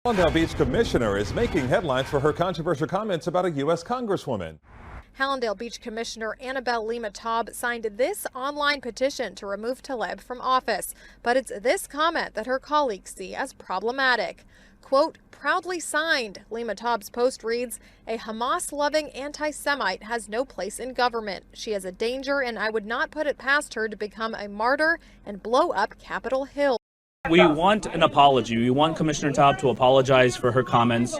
Hallandale Beach commissioner is making headlines for her controversial comments about a U.S. congresswoman. Hallandale Beach Commissioner Annabelle Lima Taub signed this online petition to remove Taleb from office. But it's this comment that her colleagues see as problematic. Quote, proudly signed, Lima Taub's post reads, a Hamas-loving anti-Semite has no place in government. She is a danger, and I would not put it past her to become a martyr and blow up Capitol Hill. We want an apology. We want Commissioner Taub to apologize for her comments,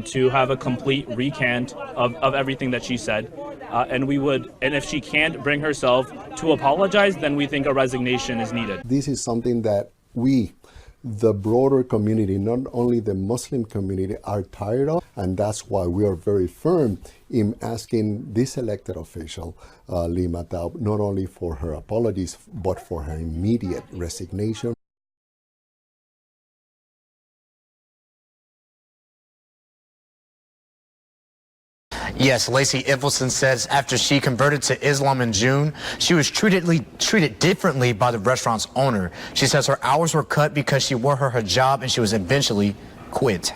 to have a complete recant of everything that she said. And if she can't bring herself to apologize, then we think a resignation is needed. This is something that we, the broader community, not only the Muslim community, are tired of, and that's why we are very firm in asking this elected official, Lima Taub, not only for her apologies, but for her immediate resignation. Yes, Lacey Ivelson says after she converted to Islam in June, she was treated differently by the restaurant's owner. She says her hours were cut because she wore her hijab and she was eventually quit.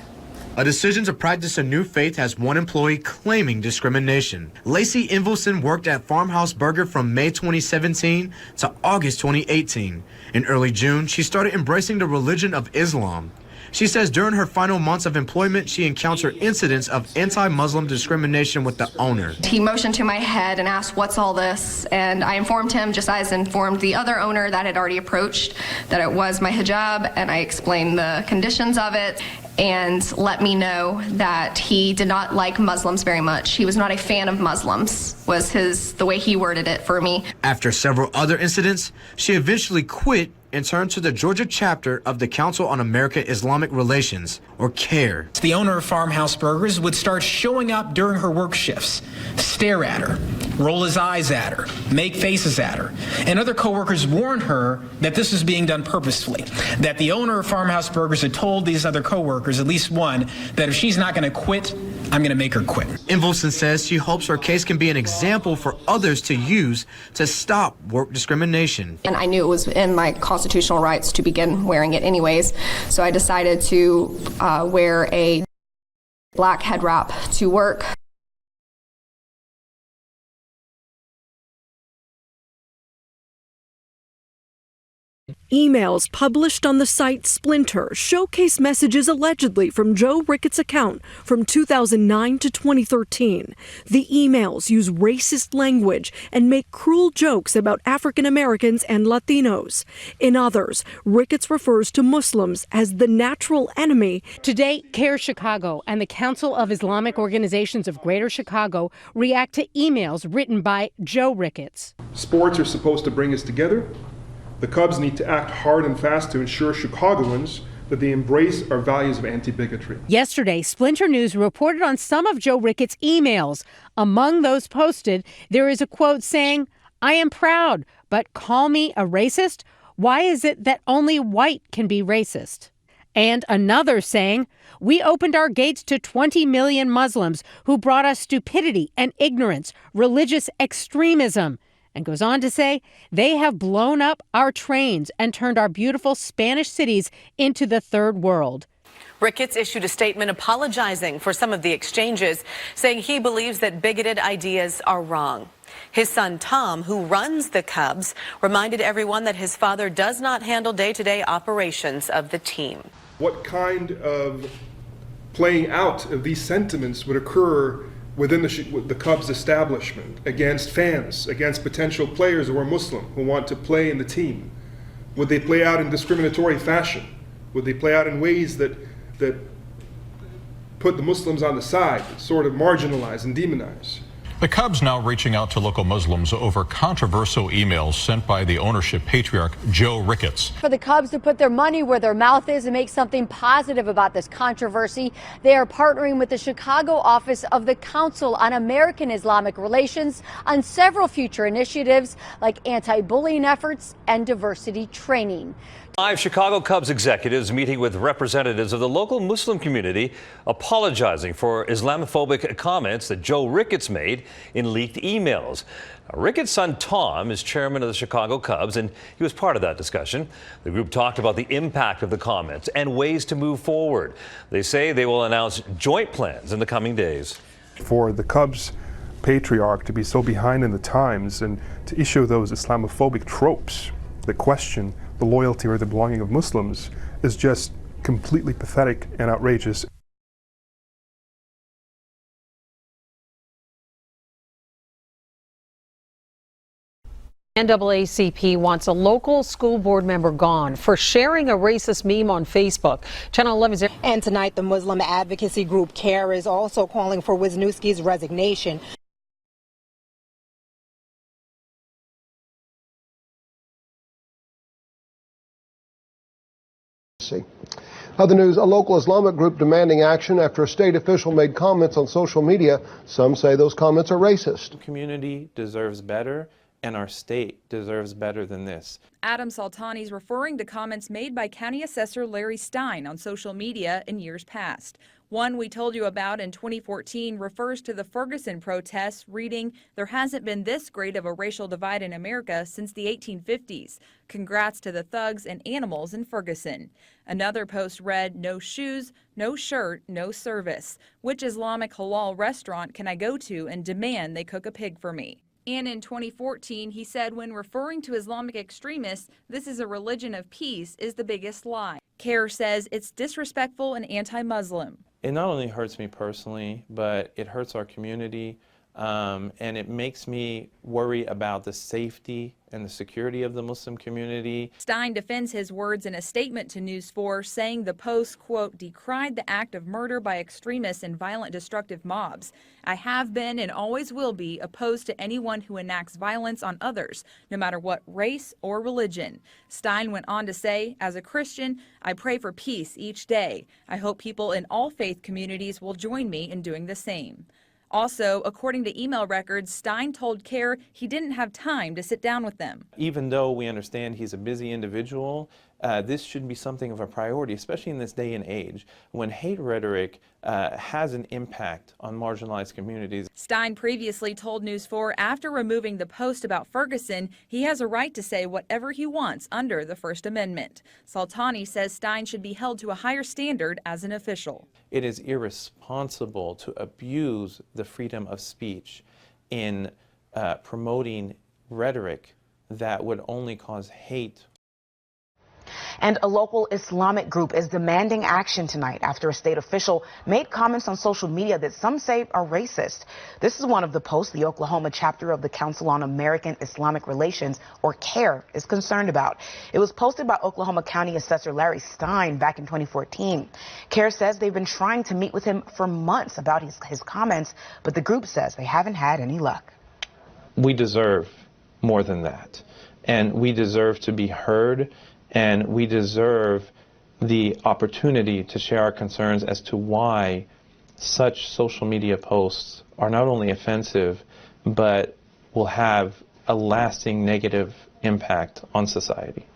A decision to practice a new faith has one employee claiming discrimination. Lacey Ivelson worked at Farmhouse Burger from May 2017 to August 2018. In early June, she started embracing the religion of Islam. She says during her final months of employment, she encountered incidents of anti-Muslim discrimination with the owner. He motioned to my head and asked, what's all this? And I informed him, just as I informed the other owner that had already approached, that it was my hijab, and I explained the conditions of it and let me know that he did not like Muslims very much. He was not a fan of Muslims, was the way he worded it for me. After several other incidents, she eventually quit and turned to the Georgia chapter of the Council on American-Islamic Relations, or CAIR. The owner of Farmhouse Burgers would start showing up during her work shifts, stare at her, roll his eyes at her, make faces at her. And other coworkers warned her that this was being done purposefully, that the owner of Farmhouse Burgers had told these other coworkers, at least one, that if she's not going to quit, I'm going to make her quit. Ivelson says she hopes her case can be an example for others to use to stop work discrimination. And I knew it was in my constitutional rights to begin wearing it anyways, so I decided to wear a black head wrap to work. Emails published on the site Splinter showcase messages allegedly from Joe Ricketts' account from 2009 to 2013. The emails use racist language and make cruel jokes about African Americans and Latinos. In others, Ricketts refers to Muslims as the natural enemy. Today, CAIR Chicago and the Council of Islamic Organizations of Greater Chicago react to emails written by Joe Ricketts. Sports are supposed to bring us together. The Cubs need to act hard and fast to ensure Chicagoans that they embrace our values of anti-bigotry. Yesterday, Splinter News reported on some of Joe Ricketts' emails. Among those posted, there is a quote saying, I am proud, but call me a racist? Why is it that only white can be racist? And another saying, we opened our gates to 20 million Muslims who brought us stupidity and ignorance, religious extremism. And goes on to say, they have blown up our trains and turned our beautiful Spanish cities into the third world. Ricketts issued a statement apologizing for some of the exchanges, saying he believes that bigoted ideas are wrong. His son, Tom, who runs the Cubs, reminded everyone that his father does not handle day-to-day operations of the team. What kind of playing out of these sentiments would occur within the Cubs establishment, against fans, against potential players who are Muslim, who want to play in the team? Would they play out in discriminatory fashion? Would they play out in ways that put the Muslims on the side, sort of marginalize and demonize? The Cubs now reaching out to local Muslims over controversial emails sent by the ownership patriarch Joe Ricketts. For the Cubs to put their money where their mouth is and make something positive about this controversy, they are partnering with the Chicago office of the Council on American Islamic Relations on several future initiatives like anti-bullying efforts and diversity training. 5 Chicago Cubs executives meeting with representatives of the local Muslim community, apologizing for Islamophobic comments that Joe Ricketts made made in leaked emails. Ricketts' son Tom is chairman of the Chicago Cubs, and he was part of that discussion. The group talked about the impact of the comments and ways to move forward. They say they will announce joint plans in the coming days. For the Cubs patriarch to be so behind in the times and to issue those Islamophobic tropes that question the loyalty or the belonging of Muslims is just completely pathetic and outrageous. NAACP wants a local school board member gone for sharing a racist meme on Facebook. Channel 11's And tonight, the Muslim advocacy group CAIR is also calling for Wisniewski's resignation. Other news, a local Islamic group demanding action after a state official made comments on social media. Some say those comments are racist. The community deserves better, and our state deserves better than this. Adam Saltani's referring to comments made by County Assessor Larry Stein on social media in years past. One we told you about in 2014 refers to the Ferguson protests, reading, "There hasn't been this great of a racial divide in America since the 1850s. Congrats to the thugs and animals in Ferguson." Another post read, "No shoes, no shirt, no service. Which Islamic halal restaurant can I go to and demand they cook a pig for me?" And in 2014, he said when referring to Islamic extremists, "This is a religion of peace," is the biggest lie. CAIR says it's disrespectful and anti-Muslim. It not only hurts me personally, but it hurts our community, and it makes me worry about the safety and the security of the Muslim community. Stein defends his words in a statement to News 4, saying the post, quote, "decried the act of murder by extremists and violent destructive mobs. I have been and always will be opposed to anyone who enacts violence on others, no matter what race or religion." Stein went on to say, "As a Christian, I pray for peace each day. I hope people in all faith communities will join me in doing the same." Also, according to email records, Stein told CAIR he didn't have time to sit down with them. Even though we understand he's a busy individual, this should be something of a priority, especially in this day and age when hate rhetoric has an impact on marginalized communities. Stein previously told News 4 after removing the post about Ferguson, he has a right to say whatever he wants under the First Amendment. Saltani says Stein should be held to a higher standard as an official. It is irresponsible to abuse the freedom of speech in promoting rhetoric that would only cause hate. And a local Islamic group is demanding action tonight after a state official made comments on social media that some say are racist. This is one of the posts the Oklahoma chapter of the Council on American Islamic Relations, or CAIR, is concerned about. It was posted by Oklahoma County Assessor Larry Stein back in 2014. CAIR says they've been trying to meet with him for months about his comments, but the group says they haven't had any luck. We deserve more than that, and we deserve to be heard. And we deserve the opportunity to share our concerns as to why such social media posts are not only offensive, but will have a lasting negative impact on society.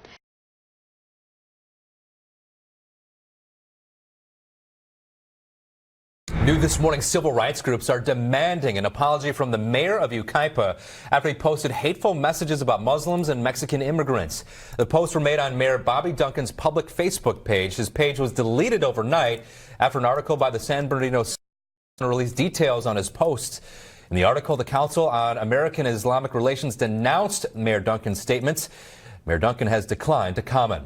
New this morning, civil rights groups are demanding an apology from the mayor of Yucaipa after he posted hateful messages about Muslims and Mexican immigrants. The posts were made on Mayor Bobby Duncan's public Facebook page. His page was deleted overnight after an article by the San Bernardino released details on his posts. In the article, the Council on American Islamic Relations denounced Mayor Duncan's statements. Mayor Duncan has declined to comment.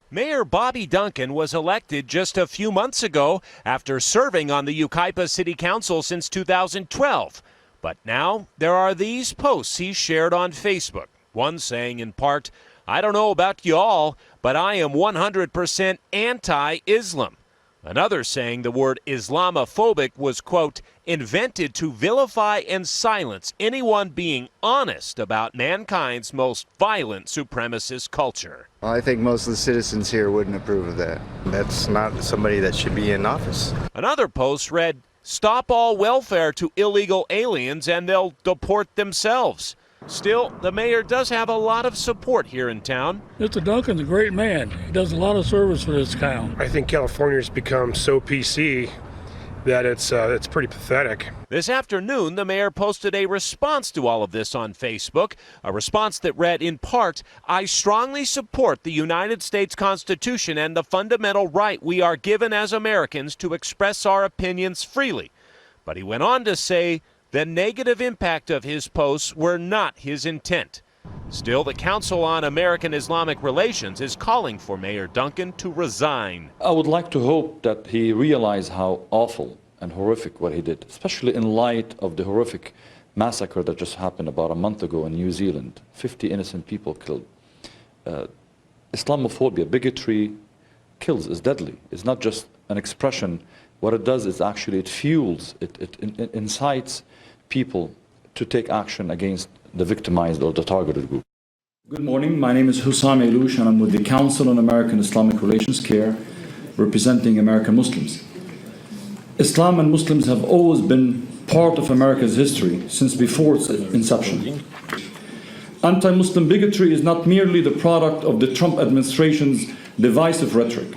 Mayor Bobby Duncan was elected just a few months ago after serving on the Yucaipa City Council since 2012. But now there are these posts he shared on Facebook. One saying in part, "I don't know about y'all, but I am 100% anti-Islam." Another saying the word Islamophobic was, quote, "invented to vilify and silence anyone being honest about mankind's most violent supremacist culture." Well, I think most of the citizens here wouldn't approve of that. That's not somebody that should be in office. Another post read, "Stop all welfare to illegal aliens and they'll deport themselves." Still, the mayor does have a lot of support here in town. Mr. Duncan's a great man. He does a lot of service for this town. I think California's become so PC that it's pretty pathetic. This afternoon, the mayor posted a response to all of this on Facebook, a response that read, in part, "I strongly support the United States Constitution and the fundamental right we are given as Americans to express our opinions freely." But he went on to say the negative impact of his posts were not his intent. Still, the Council on American Islamic Relations is calling for Mayor Duncan to resign. I would like to hope that he realized how awful and horrific what he did, especially in light of the horrific massacre that just happened about a month ago in New Zealand. 50 innocent people killed. Islamophobia, bigotry kills, is deadly. It's not just an expression. What it does is actually it fuels, it incites people to take action against the victimized or the targeted group. Good morning, my name is Hussam Elouche and I'm with the Council on American Islamic Relations, CAIR, representing American Muslims. Islam and Muslims have always been part of America's history since before its inception. Anti-Muslim bigotry is not merely the product of the Trump administration's divisive rhetoric.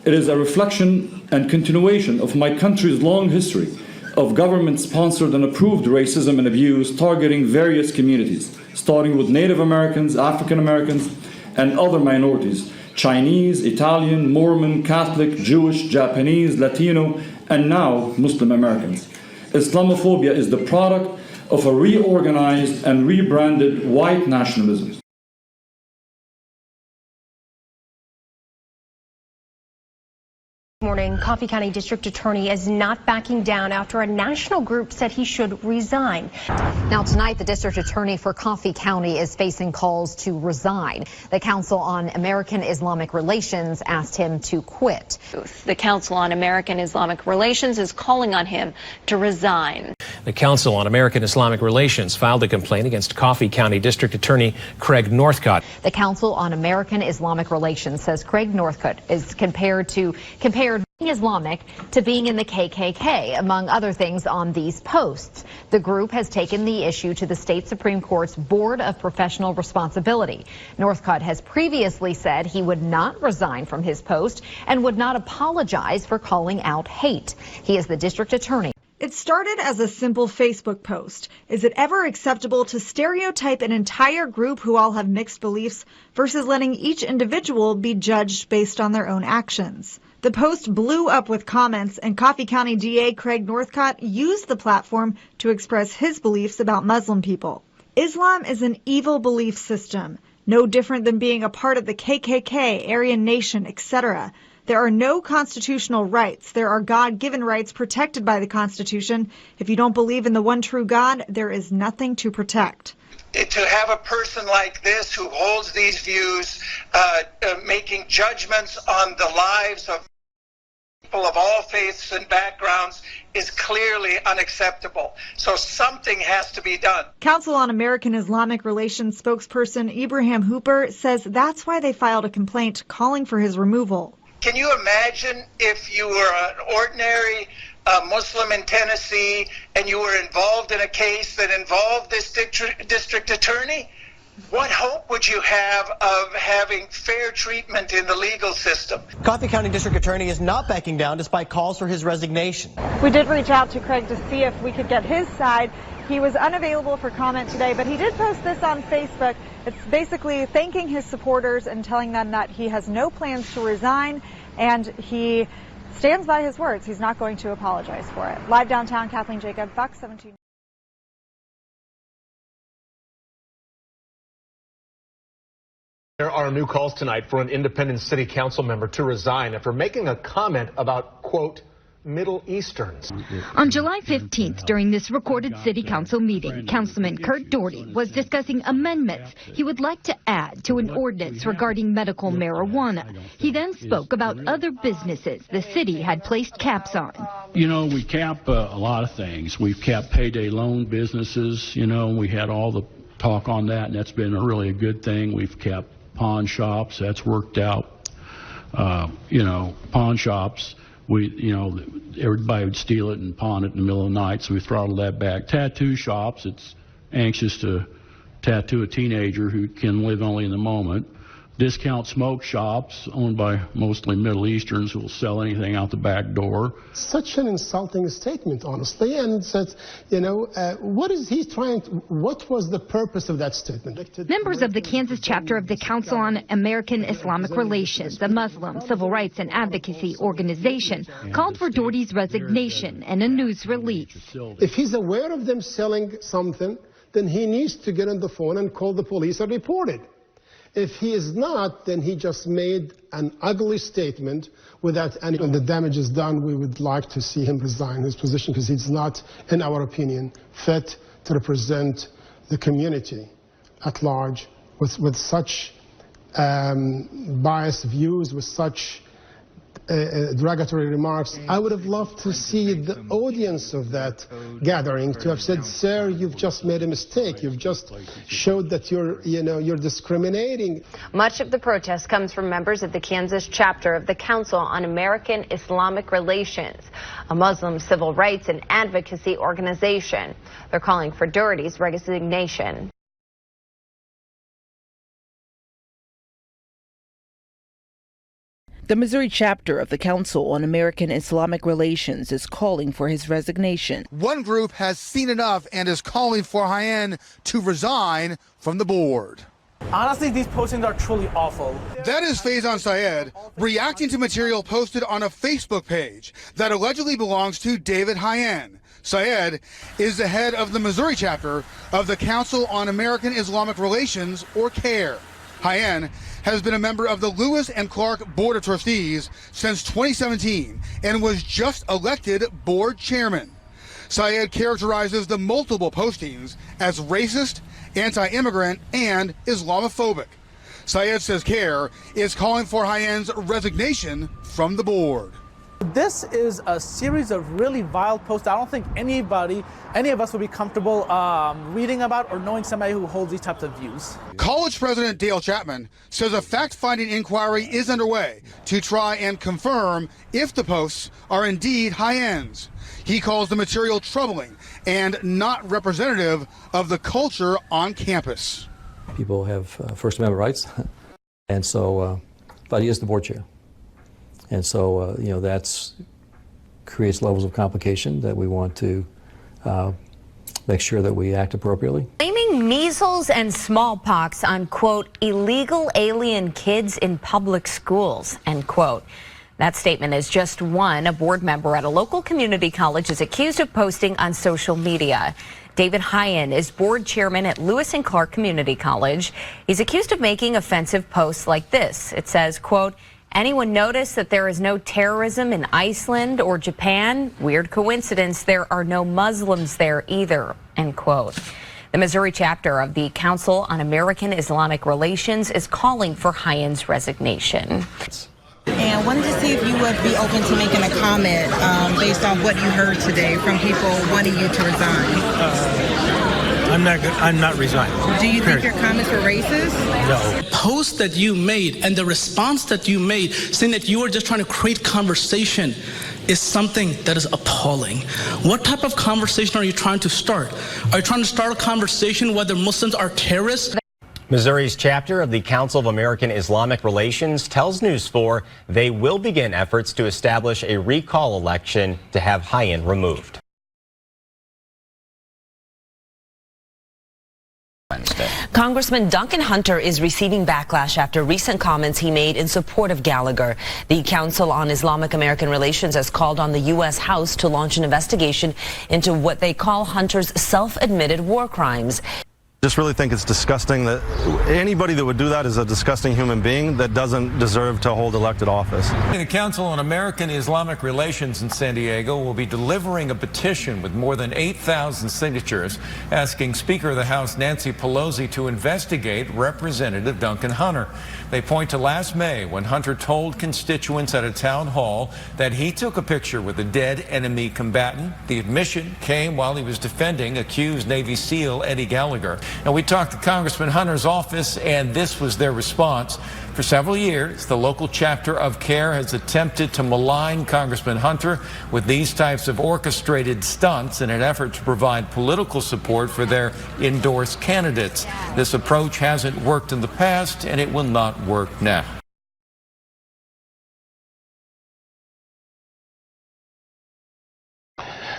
It is a reflection and continuation of my country's long history of government-sponsored and approved racism and abuse targeting various communities, starting with Native Americans, African Americans, and other minorities, Chinese, Italian, Mormon, Catholic, Jewish, Japanese, Latino, and now Muslim Americans. Islamophobia is the product of a reorganized and rebranded white nationalism. Morning, Coffee County District Attorney is not backing down after a national group said he should resign. Now tonight, the District Attorney for Coffee County is facing calls to resign. The Council on American Islamic Relations asked him to quit. The Council on American Islamic Relations is calling on him to resign. The Council on American Islamic Relations filed a complaint against Coffee County District Attorney Craig Northcott. The Council on American Islamic Relations says Craig Northcott is compared being Islamic to being in the KKK, among other things on these posts. The group has taken the issue to the state Supreme Court's Board of Professional Responsibility. Northcott has previously said he would not resign from his post and would not apologize for calling out hate. He is the district attorney. It started as a simple Facebook post. Is it ever acceptable to stereotype an entire group who all have mixed beliefs versus letting each individual be judged based on their own actions? The post blew up with comments, and Coffee County DA Craig Northcott used the platform to express his beliefs about Muslim people. Islam is an evil belief system, no different than being a part of the KKK, Aryan Nation, etc. There are no constitutional rights. There are God-given rights protected by the Constitution. If you don't believe in the one true God, there is nothing to protect. To have a person like this who holds these views, making judgments on the lives of people of all faiths and backgrounds is clearly unacceptable. So something has to be done. Council on American Islamic Relations spokesperson Ibrahim Hooper says that's why they filed a complaint calling for his removal. Can you imagine if you were an ordinary Muslim in Tennessee and you were involved in a case that involved this district attorney? What hope would you have of having fair treatment in the legal system? Coffee County District Attorney is not backing down despite calls for his resignation. We did reach out to Craig to see if we could get his side. He was unavailable for comment today, but he did post this on Facebook. It's basically thanking his supporters and telling them that he has no plans to resign, and he stands by his words. He's not going to apologize for it. Live downtown, Kathleen Jacob, Fox 17. There are new calls tonight for an independent city council member to resign after making a comment about, quote, Middle Easterns. On July 15th, during this recorded city council meeting, Councilman Kurt Doherty was discussing amendments he would like to add to an ordinance regarding medical marijuana. He then spoke about other businesses the city had placed caps on. You know, we cap a lot of things. We've capped payday loan businesses, you know, we had all the talk on that, and that's been really a good thing. We've capped pawn shops, that's worked out. Pawn shops, everybody would steal it and pawn it in the middle of the night, so we throttled that back. Tattoo shops, it's anxious to tattoo a teenager who can live only in the moment. discount smoke shops owned by mostly Middle Easterns who will sell anything out the back door. Such an insulting statement, honestly, and said, what is he trying to, what was the purpose of that statement? Members of the Kansas chapter of the Council on American Islamic Relations, a Muslim civil rights and advocacy organization, called for Doherty's resignation in a news release. If he's aware of them selling something, then he needs to get on the phone and call the police and report it. If he is not, then he just made an ugly statement without any. When the damage is done, we would like to see him resign his position because he's not, in our opinion, fit to represent the community at large with such biased views, with such derogatory remarks. I would have loved to see the audience of that gathering to have said, sir, you've just made a mistake. You've just showed that you're discriminating. Much of the protest comes from members of the Kansas chapter of the Council on American Islamic Relations, a Muslim civil rights and advocacy organization. They're calling for Doherty's resignation. The Missouri chapter of the Council on American Islamic Relations is calling for his resignation. One group has seen enough and is calling for Hayen to resign from the board. Honestly, these postings are truly awful. That is Faizan Syed reacting to material posted on a Facebook page that allegedly belongs to David Hayen. Syed is the head of the Missouri chapter of the Council on American Islamic Relations, or CAIR. Hayen has been a member of the Lewis and Clark Board of Trustees since 2017 and was just elected board chairman. Syed characterizes the multiple postings as racist, anti-immigrant, and Islamophobic. Syed says CAIR is calling for Hayen's resignation from the board. This is a series of really vile posts. I don't think any of us would be comfortable reading about or knowing somebody who holds these types of views. College President Dale Chapman says a fact-finding inquiry is underway to try and confirm if the posts are indeed Hayen's. He calls the material troubling and not representative of the culture on campus. People have First Amendment rights, and so, but he is the board chair. And so, that creates levels of complication that we want to make sure that we act appropriately. Blaming measles and smallpox on, quote, illegal alien kids in public schools, end quote. That statement is just one. A board member at a local community college is accused of posting on social media. David Hayen is board chairman at Lewis and Clark Community College. He's accused of making offensive posts like this. It says, quote, anyone notice that there is no terrorism in Iceland or Japan? Weird coincidence, there are no Muslims there either, end quote. The Missouri chapter of the Council on American Islamic Relations is calling for Hayen's resignation. And I wanted to see if you would be open to making a comment based on what you heard today from people wanting you to resign. I'm not resigning. Do you think your comments were racist? No. Post that you made and the response that you made saying that you were just trying to create conversation is something that is appalling. What type of conversation are you trying to start? Are you trying to start a conversation whether Muslims are terrorists? Missouri's chapter of the Council of American Islamic Relations tells News 4 they will begin efforts to establish a recall election to have Hayen removed. Congressman Duncan Hunter is receiving backlash after recent comments he made in support of Gallagher. The Council on Islamic American Relations has called on the U.S. House to launch an investigation into what they call Hunter's self-admitted war crimes. Just really think it's disgusting that anybody that would do that is a disgusting human being that doesn't deserve to hold elected office. The Council on American Islamic Relations in San Diego will be delivering a petition with more than 8,000 signatures asking Speaker of the House Nancy Pelosi to investigate Representative Duncan Hunter. They point to last May when Hunter told constituents at a town hall that he took a picture with a dead enemy combatant. The admission came while he was defending accused Navy SEAL Eddie Gallagher. Now, we talked to Congressman Hunter's office, and this was their response. For several years, the local chapter of CAIR has attempted to malign Congressman Hunter with these types of orchestrated stunts in an effort to provide political support for their endorsed candidates. This approach hasn't worked in the past, and it will not work now.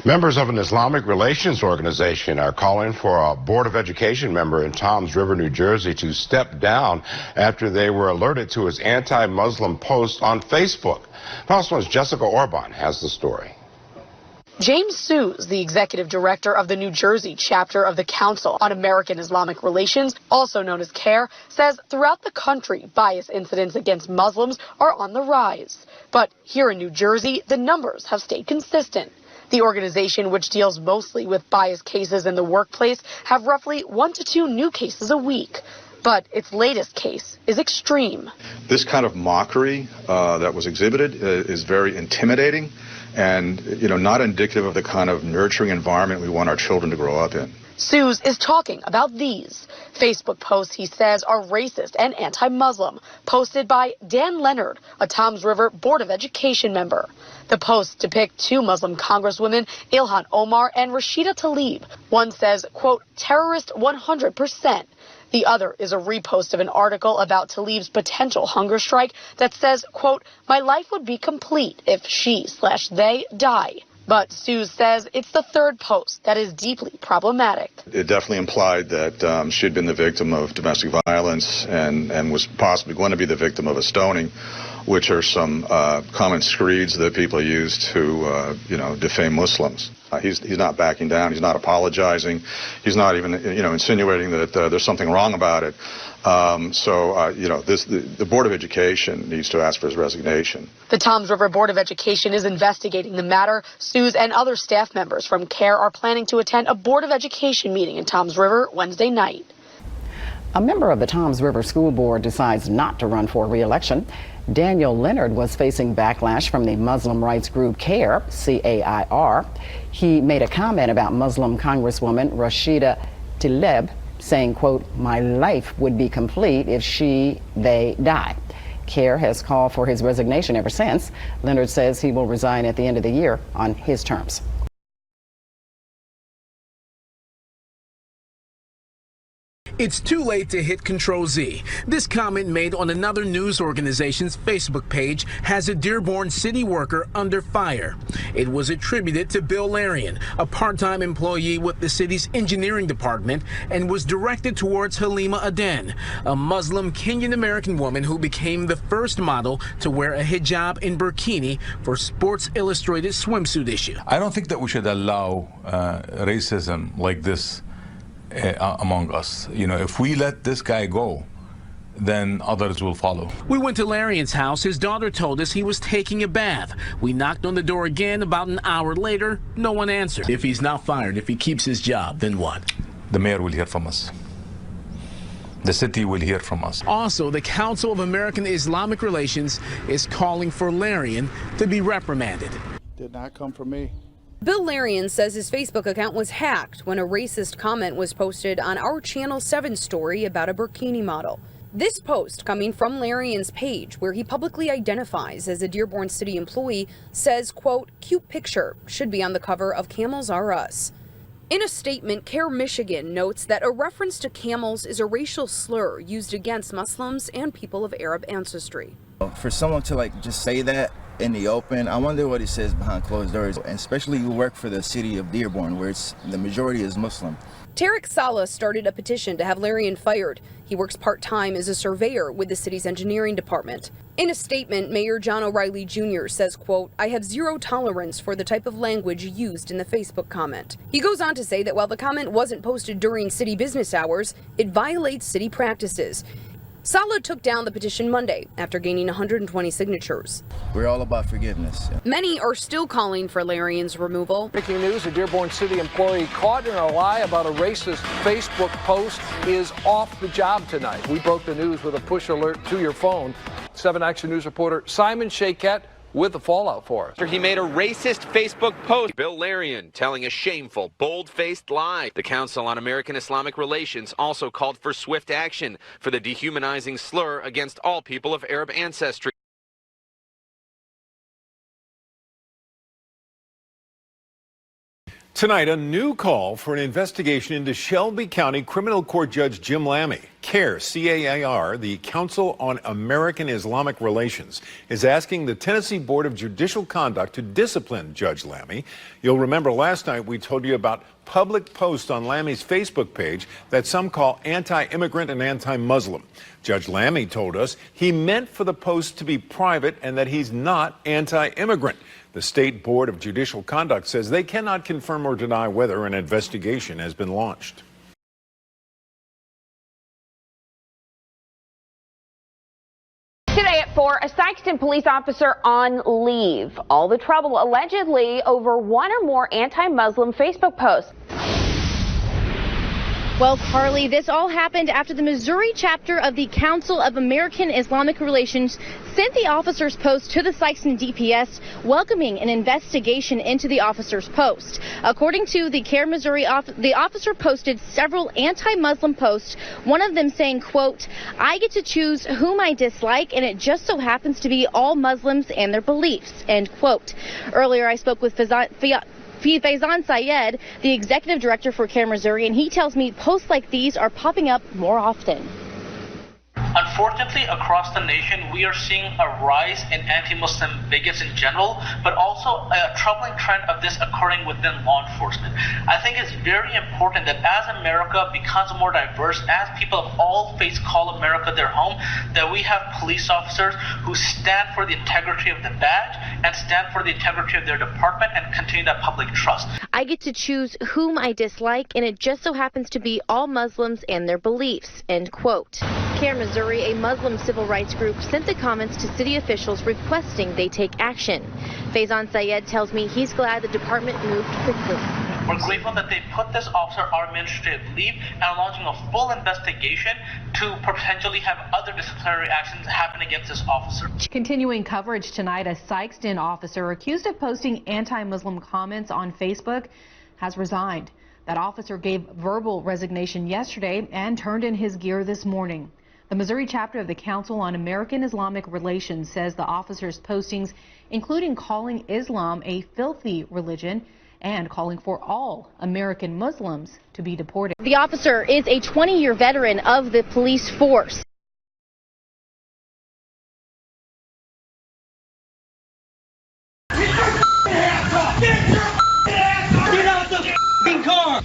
Members of an Islamic relations organization are calling for a Board of Education member in Toms River, New Jersey to step down after they were alerted to his anti-Muslim posts on Facebook. Fox 1's Jessica Orban has the story. James Sues, the executive director of the New Jersey chapter of the Council on American Islamic Relations, also known as CAIR, says throughout the country, bias incidents against Muslims are on the rise. But here in New Jersey, the numbers have stayed consistent. The organization, which deals mostly with bias cases in the workplace, have roughly 1 to 2 new cases a week. But its latest case is extreme. This kind of mockery that was exhibited is very intimidating and, not indicative of the kind of nurturing environment we want our children to grow up in. Sues is talking about these Facebook posts he says are racist and anti-Muslim, posted by Dan Leonard, a Toms River Board of Education member. The posts depict 2 Muslim congresswomen, Ilhan Omar and Rashida Tlaib. One says, quote, terrorist 100%. The other is a repost of an article about Tlaib's potential hunger strike that says, quote, my life would be complete if she/they die. But Sues says it's the third post that is deeply problematic. It definitely implied that she had been the victim of domestic violence and was possibly going to be the victim of a stoning, which are some common screeds that people use to, defame Muslims. He's not backing down. He's not apologizing. He's not even, insinuating that there's something wrong about it. The Board of Education needs to ask for his resignation. The Toms River Board of Education is investigating the matter. Sues and other staff members from CAIR are planning to attend a Board of Education meeting in Toms River Wednesday night. A member of the Toms River School Board decides not to run for re-election. Daniel Leonard was facing backlash from the Muslim rights group CAIR, C-A-I-R. He made a comment about Muslim Congresswoman Rashida Tlaib, saying, quote, my life would be complete if they die. CAIR has called for his resignation ever since. Leonard says he will resign at the end of the year on his terms. It's too late to hit Control Z. This comment made on another news organization's Facebook page has a Dearborn city worker under fire. It was attributed to Bill Larian, a part-time employee with the city's engineering department, and was directed towards Halima Aden, a Muslim Kenyan-American woman who became the first model to wear a hijab and burkini for Sports Illustrated swimsuit issue. I don't think that we should allow racism like this among us. If we let this guy go, then others will follow. We went to Larian's house. His daughter told us he was taking a bath. We knocked on the door again about an hour later. No one answered. If he's not fired, if he keeps his job, then what? The mayor will hear from us. The city will hear from us. Also, the Council of American Islamic Relations is calling for Larian to be reprimanded. Did not come from me. Bill Larian says his Facebook account was hacked when a racist comment was posted on our Channel 7 story about a burkini model. This post, coming from Larian's page, where he publicly identifies as a Dearborn City employee, says, quote, cute picture, should be on the cover of Camels R Us. In a statement, CAIR Michigan notes that a reference to camels is a racial slur used against Muslims and people of Arab ancestry. For someone to just say that in the open, I wonder what he says behind closed doors, and especially you work for the city of Dearborn, where the majority is Muslim. Tarek Saleh started a petition to have Larian fired. He works part-time as a surveyor with the city's engineering department. In a statement, Mayor John O'Reilly Jr. says, quote, I have zero tolerance for the type of language used in the Facebook comment. He goes on to say that while the comment wasn't posted during city business hours, it violates city practices. Saleh took down the petition Monday after gaining 120 signatures. We're all about forgiveness. Many are still calling for Larian's removal. Breaking news, a Dearborn City employee caught in a lie about a racist Facebook post is off the job tonight. We broke the news with a push alert to your phone. 7 Action News reporter Simon Shayket with the fallout for us. He made a racist Facebook post. Bill Larian telling a shameful, bold-faced lie. The Council on American Islamic Relations also called for swift action for the dehumanizing slur against all people of Arab ancestry. Tonight, a new call for an investigation into Shelby County Criminal Court Judge Jim Lamy. CAIR, C-A-I-R, the Council on American Islamic Relations, is asking the Tennessee Board of Judicial Conduct to discipline Judge Lamy. You'll remember last night we told you about public posts on Lamy's Facebook page that some call anti-immigrant and anti-Muslim. Judge Lamy told us he meant for the post to be private and that he's not anti-immigrant. The State Board of Judicial Conduct says they cannot confirm or deny whether an investigation has been launched. Today at 4, a Sikeston police officer on leave. All the trouble allegedly over one or more anti-Muslim Facebook posts. Well, Carly, this all happened after the Missouri chapter of the Council of American Islamic Relations sent the officer's post to the Sikeston DPS, welcoming an investigation into the officer's post. According to the CAIR Missouri, the officer posted several anti-Muslim posts, one of them saying, quote, "I get to choose whom I dislike, and it just so happens to be all Muslims and their beliefs," end quote. Earlier, I spoke with Faizan Syed, the executive director for CAIR Missouri, and he tells me posts like these are popping up more often. Unfortunately, across the nation, we are seeing a rise in anti-Muslim bigots in general, but also a troubling trend of this occurring within law enforcement. I think it's very important that as America becomes more diverse, as people of all faiths call America their home, that we have police officers who stand for the integrity of the badge and stand for the integrity of their department and continue that public trust. I get to choose whom I dislike, and it just so happens to be all Muslims and their beliefs, end quote. CAIR Missouri, a Muslim civil rights group, sent the comments to city officials requesting they take action. Faizan Syed tells me he's glad the department moved quickly. We're grateful that they put this officer on administrative leave and are launching a full investigation to potentially have other disciplinary actions happen against this officer. Continuing coverage tonight, a Sikeston officer accused of posting anti-Muslim comments on Facebook has resigned. That officer gave verbal resignation yesterday and turned in his gear this morning. The Missouri chapter of the Council on American Islamic Relations says the officer's postings, including calling Islam a filthy religion and calling for all American Muslims to be deported. The officer is a 20-year veteran of the police force.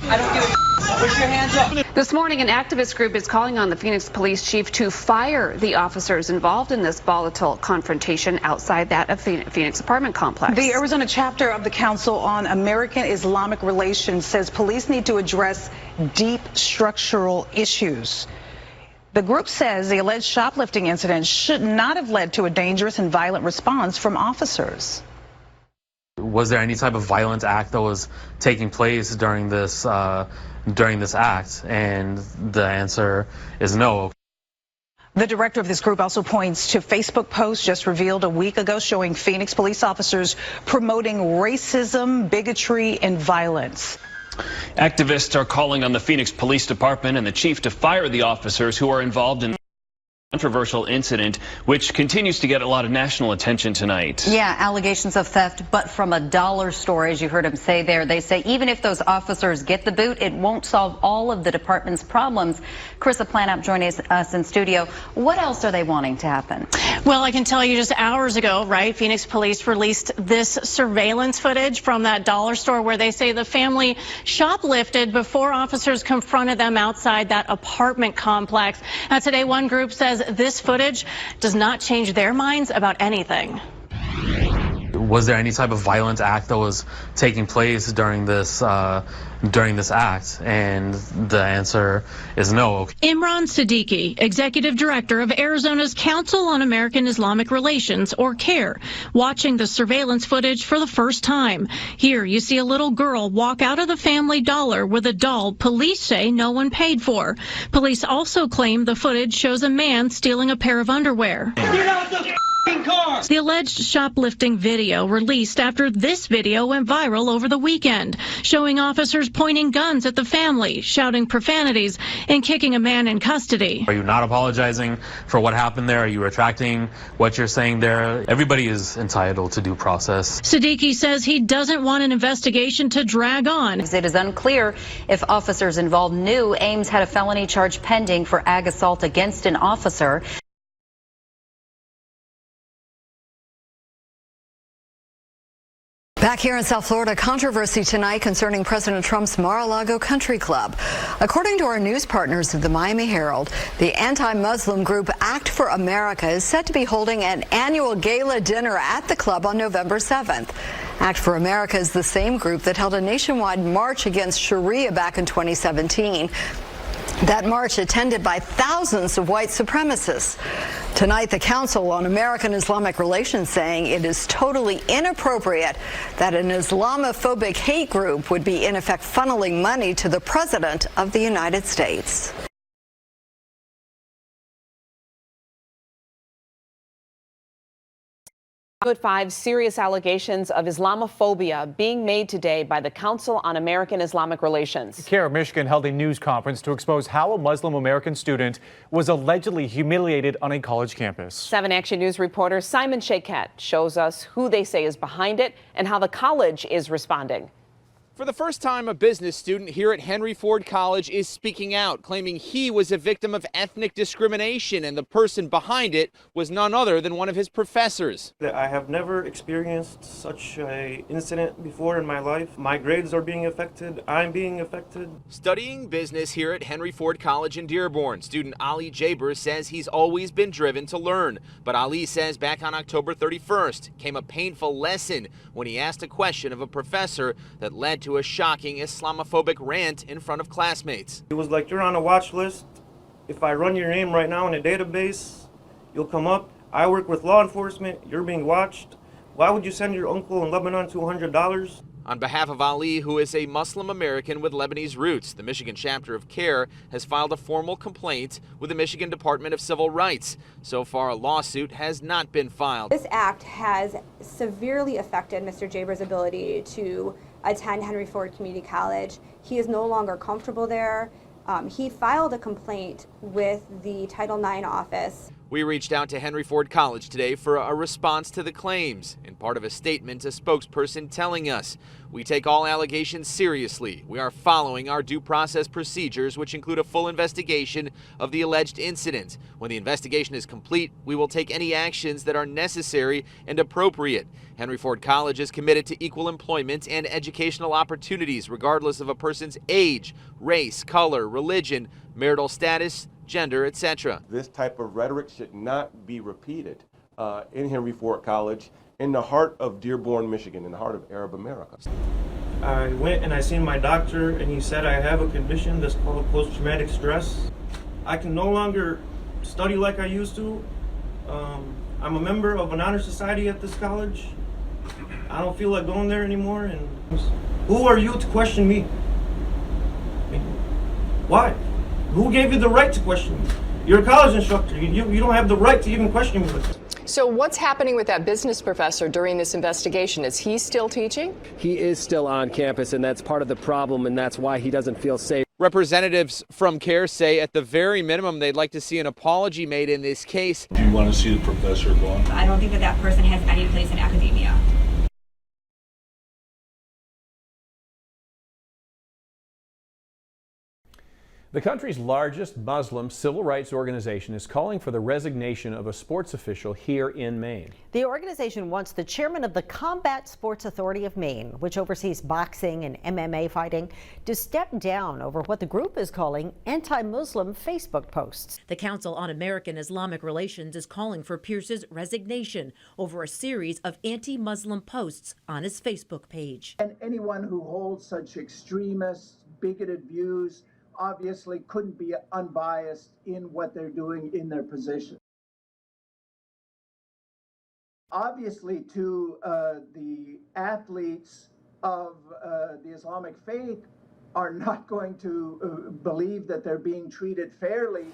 I don't give a Put your hands up. This morning, an activist group is calling on the Phoenix police chief to fire the officers involved in this volatile confrontation outside that of Phoenix apartment complex. The Arizona chapter of the Council on American Islamic Relations says police need to address deep structural issues. The group says the alleged shoplifting incident should not have led to a dangerous and violent response from officers. Was there any type of violent act that was taking place during this act? And the answer is no. The director of this group also points to Facebook posts just revealed a week ago showing Phoenix police officers promoting racism, bigotry, and violence. Activists are calling on the Phoenix Police Department and the chief to fire the officers who are involved in controversial incident, which continues to get a lot of national attention tonight. Yeah, allegations of theft, but from a dollar store, as you heard him say there. They say even if those officers get the boot, it won't solve all of the department's problems. Carissa Planup joining us in studio. What else are they wanting to happen? Well, I can tell you just hours ago, right, Phoenix police released this surveillance footage from that dollar store where they say the family shoplifted before officers confronted them outside that apartment complex. Now, today, one group says this footage does not change their minds about anything. Was there any type of violent act that was taking place during this act? And the answer is no. Imran Siddiqui, executive director of Arizona's Council on American Islamic Relations, or CAIR, watching the surveillance footage for the first time. Here you see a little girl walk out of the Family Dollar with a doll police say no one paid for. Police also claim the footage shows a man stealing a pair of underwear. cars. The alleged shoplifting video released after this video went viral over the weekend, showing officers pointing guns at the family, shouting profanities, and kicking a man in custody. Are you not apologizing for what happened there? Are you retracting what you're saying there? Everybody is entitled to due process. Siddiqui says he doesn't want an investigation to drag on. It is unclear if officers involved knew Ames had a felony charge pending for ag assault against an officer. Back here in South Florida, controversy tonight concerning President Trump's Mar-a-Lago Country Club. According to our news partners at the Miami Herald, the anti-Muslim group Act for America is set to be holding an annual gala dinner at the club on November 7th. Act for America is the same group that held a nationwide march against Sharia back in 2017. That march attended by thousands of white supremacists. Tonight, the Council on American Islamic Relations saying it is totally inappropriate that an Islamophobic hate group would be in effect funneling money to the President of the United States. With 5 serious allegations of Islamophobia being made today by the Council on American Islamic Relations. CAIR Michigan held a news conference to expose how a Muslim American student was allegedly humiliated on a college campus. 7 Action News reporter Simon Shaket shows us who they say is behind it and how the college is responding. For the first time, a business student here at Henry Ford College is speaking out, claiming he was a victim of ethnic discrimination, and the person behind it was none other than one of his professors. I have never experienced such an incident before in my life. My grades are being affected. I'm being affected. Studying business here at Henry Ford College in Dearborn, student Ali Jaber says he's always been driven to learn. But Ali says back on October 31st came a painful lesson when he asked a question of a professor that led to a shocking Islamophobic rant in front of classmates. It was like, you're on a watch list. If I run your name right now in a database, you'll come up. I work with law enforcement. You're being watched. Why would you send your uncle in Lebanon $200? On behalf of Ali, who is a Muslim American with Lebanese roots, the Michigan chapter of CAIR has filed a formal complaint with the Michigan Department of Civil Rights. So far, a lawsuit has not been filed. This act has severely affected Mr. Jaber's ability to attend Henry Ford Community College. He is no longer comfortable there. He filed a complaint with the Title IX office. We reached out to Henry Ford College today for a response to the claims. In part of a statement, a spokesperson telling us, "We take all allegations seriously. We are following our due process procedures, which include a full investigation of the alleged incident. When the investigation is complete, we will take any actions that are necessary and appropriate." Henry Ford College is committed to equal employment and educational opportunities, regardless of a person's age, race, color, religion, marital status, gender, etc. This type of rhetoric should not be repeated in Henry Ford College, in the heart of Dearborn, Michigan, in the heart of Arab America. I went and I seen my doctor, and he said I have a condition that's called post-traumatic stress. I can no longer study like I used to. I'm a member of an honor society at this college. I don't feel like going there anymore. And who are you to question me? Why? Who gave you the right to question me? You're a college instructor. You don't have the right to even question me with it. So what's happening with that business professor during this investigation? Is he still teaching? He is still on campus, and that's part of the problem, and that's why he doesn't feel safe. Representatives from CAIR say at the very minimum they'd like to see an apology made in this case. Do you want to see the professor gone? I don't think that person has any place in academia. The country's largest Muslim civil rights organization is calling for the resignation of a sports official here in Maine. The organization wants the chairman of the Combat Sports Authority of Maine, which oversees boxing and MMA fighting, to step down over what the group is calling anti-Muslim Facebook posts. The Council on American Islamic Relations is calling for Pierce's resignation over a series of anti-Muslim posts on his Facebook page. And anyone who holds such extremist, bigoted views obviously couldn't be unbiased in what they're doing in their position. Obviously, to the athletes of the Islamic faith are not going to believe that they're being treated fairly.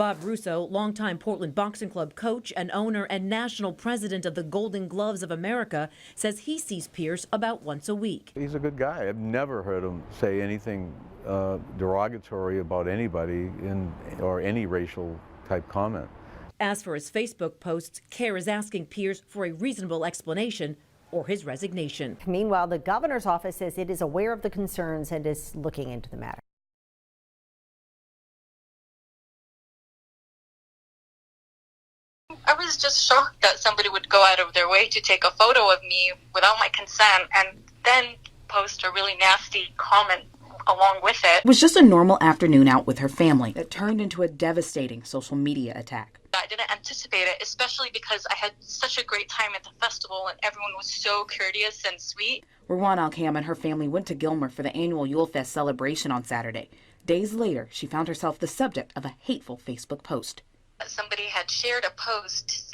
Bob Russo, longtime Portland Boxing Club coach and owner and national president of the Golden Gloves of America, says he sees Pierce about once a week. He's a good guy. I've never heard him say anything derogatory about anybody or any racial type comment. As for his Facebook posts, CAIR is asking Pierce for a reasonable explanation or his resignation. Meanwhile, the governor's office says it is aware of the concerns and is looking into the matter. I was just shocked that somebody would go out of their way to take a photo of me without my consent and then post a really nasty comment along with it. It was just a normal afternoon out with her family that turned into a devastating social media attack. I didn't anticipate it, especially because I had such a great time at the festival and everyone was so courteous and sweet. Ruwan Al-Kham and her family went to Gilmer for the annual Yule Fest celebration on Saturday. Days later, she found herself the subject of a hateful Facebook post. Somebody had shared a post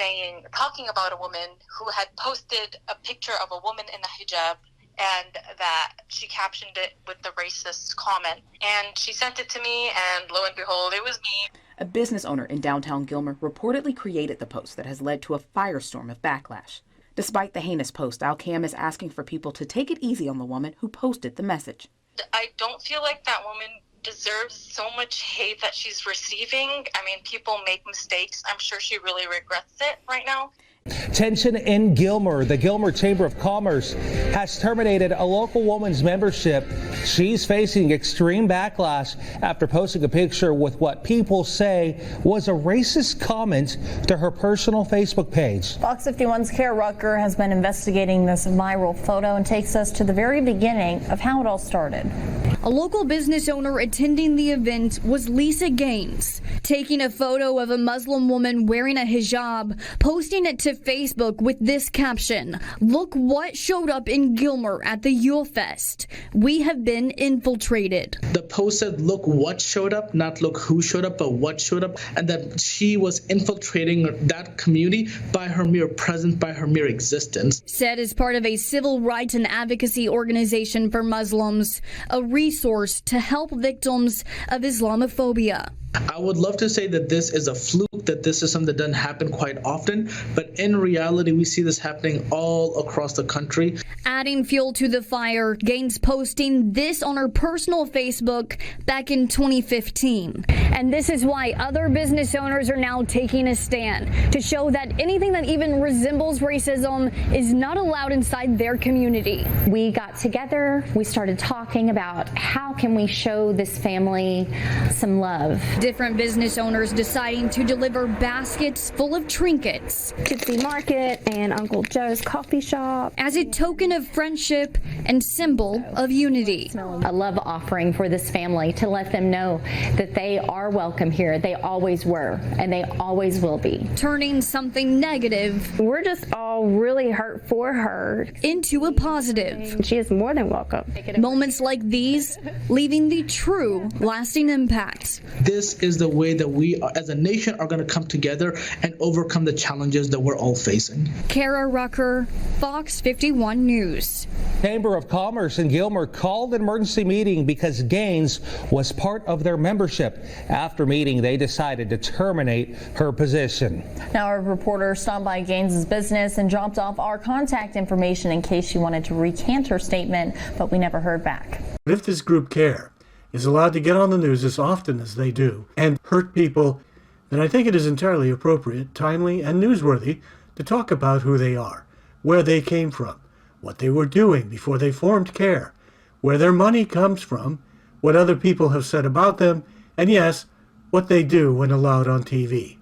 talking about a woman who had posted a picture of a woman in a hijab, and that she captioned it with the racist comment. And she sent it to me, and lo and behold, it was me. A business owner in downtown Gilmer reportedly created the post that has led to a firestorm of backlash. Despite the heinous post, Al-Kham is asking for people to take it easy on the woman who posted the message. I don't feel like that woman deserves so much hate that she's receiving. I mean, people make mistakes. I'm sure she really regrets it right now. Tension in Gilmer. The Gilmer Chamber of Commerce has terminated a local woman's membership. She's facing extreme backlash after posting a picture with what people say was a racist comment to her personal Facebook page. Fox 51's CAIR Rucker has been investigating this viral photo and takes us to the very beginning of how it all started. A local business owner attending the event was Lisa Gaines, taking a photo of a Muslim woman wearing a hijab, posting it to Facebook with this caption: "Look what showed up in Gilmer at the Yule Fest. We have been infiltrated." The post said, "Look what showed up," not look who showed up, but what showed up, and that she was infiltrating that community by her mere presence, by her mere existence. Said as part of a civil rights and advocacy organization for Muslims, a resource to help victims of Islamophobia. I would love to say that this is a fluke, that this is something that doesn't happen quite often, but in reality, we see this happening all across the country. Adding fuel to the fire, Gaines posting this on her personal Facebook back in 2015. And this is why other business owners are now taking a stand to show that anything that even resembles racism is not allowed inside their community. We got together, we started talking about how can we show this family some love. Different business owners deciding to deliver baskets full of trinkets. Gypsy Market and Uncle Joe's coffee shop. As a token of friendship and symbol of unity. A love offering for this family to let them know that they are welcome here. They always were, and they always will be. Turning something negative. We're just all really hurt for her. Into a positive. She is more than welcome. Moments like these leaving the true lasting impact. This is the way that we as a nation are going to come together and overcome the challenges that we're all facing. Kara Rucker, Fox 51 News. Chamber of Commerce in Gilmer called an emergency meeting because Gaines was part of their membership. After meeting, they decided to terminate her position. Now, our reporter stopped by Gaines's business and dropped off our contact information in case she wanted to recant her statement, but we never heard back. If this group CAIR is allowed to get on the news as often as they do and hurt people, then I think it is entirely appropriate, timely, and newsworthy to talk about who they are, where they came from, what they were doing before they formed CAIR, where their money comes from, what other people have said about them, and yes, what they do when allowed on TV.